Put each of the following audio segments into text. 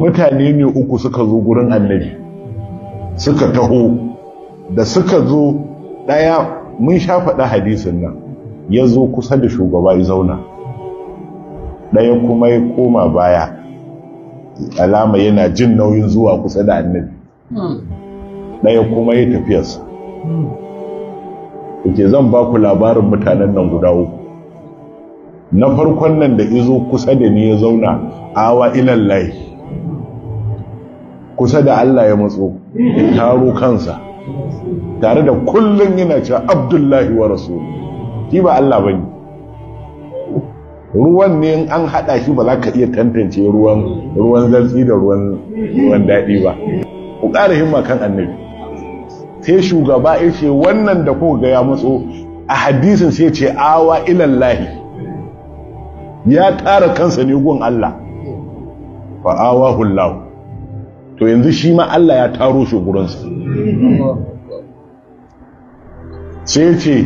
mutane ne uku suka zo gurin annabi, suka taho da suka zo ɗaya mun sha faɗa hadisin nan, ya zo kusa da shugaba ya zauna, ɗaya kuma ya koma baya, alama yana jin nauyin zuwa kusa da annabi, ɗaya kuma ya tafiyarsa. Kuke zan ba ku labarin mutanen nan guda uku. Na farkon nan da izo kusa da ni ya zauna, awa ilallahi, kusa da Allah ya matso, ya taro kansa, tare da kullum yana cewa Abdullahi wa Rasulu. Shi ba Allah bane. Ruwan ne in an hada shi ba za ka iya tantance ruwan zartsi da ruwan daɗi ba. Ku ƙara himma kan annabi. Sai shugaba ya ce wannan da kuka ga ya matso a hadisin sai ce awa ilallahi, ya ƙara kansa ne gun Allah, fa awahu Allah. To yanzu shi ma Allah ya taro shi gurinsa. Sai ce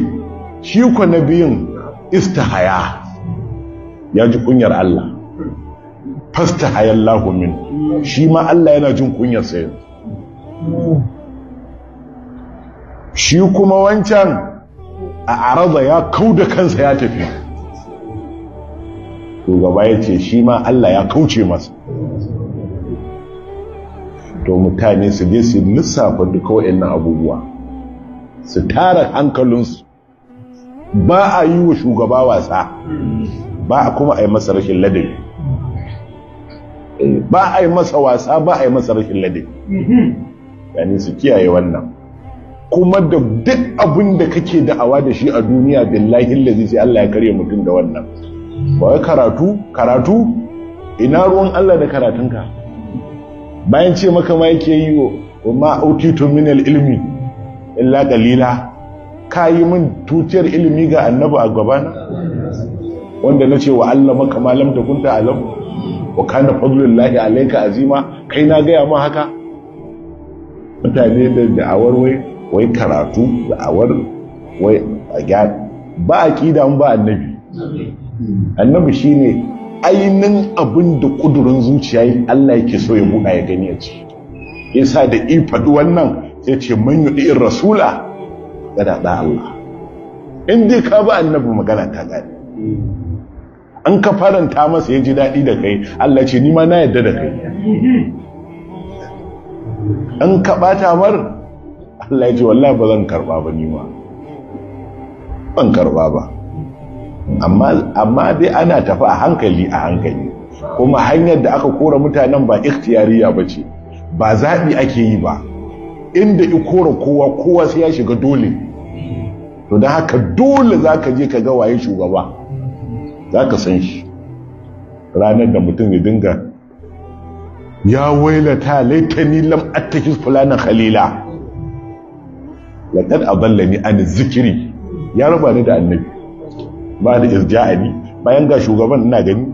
shi ku na biyun istihaya, ya ji kunyar Allah, fastahayallahu min, shi ma Allah yana jin kunyar sa yanzu. Shi kuma wancan a arada ya kauda kansa ya tafi. Shugaba ya ce shi ma Allah ya kauce masa. To mutane su je su lissafa duka waɗannan abubuwa, su tara hankalinsu, ba a yi wa shugaba wasa, ba a kuma a yi masa rashin ladabi, ba a yi masa wasa, ba a yi masa rashin ladabi. Yani su kiyaye wannan. Kuma da duk abin da kake da'awa da shi a duniya, billahi allazi sai Allah ya karya mutum da wannan. Ba wai karatu ina ruwan Allah da karatunka, bayan ce maka ma yake yi wa ma utitu min ilmi illa qalila, kayi min tutiyar ilimi ga annabi a gabana, wanda nace wa Allah maka malam da kunta alam wa kana fadlullahi alayka azima, kai na gaya ma haka. Mutane da da'awar wai karatu, da'awar wai ba aqida ba annabi. Annabi shine ainin abin da kudurin zuciya Allah yake so ya buɗa ya gani a ciki. Yasa da faɗi wannan sai ce man yudi'ir rasula gada da Allah. In dai ka ba annabi magana ta gani. An ka faranta masa ya ji daɗi da kai, Allah ce ni ma na yarda da kai. An ka ɓata mar, Allah ya ce wallahi ba zan karɓa ba ni ma. Ban karɓa ba. Amma dai ana tafi a hankali, kuma hanyar da aka kora mutanen ba ikhtiyariya ba ce, ba zaɓi ake yi ba, inda i kora kowa sai ya shiga dole. To don haka dole za ka je ka ga waye shugaba, za ka san shi. Ranar da mutum ya dinga ya wailata laitani lam attakis fulanan khalila, laqad adallani an zikiri, ya raba ni da annabi ba da irja'ani, bayan ga shugaban ina gani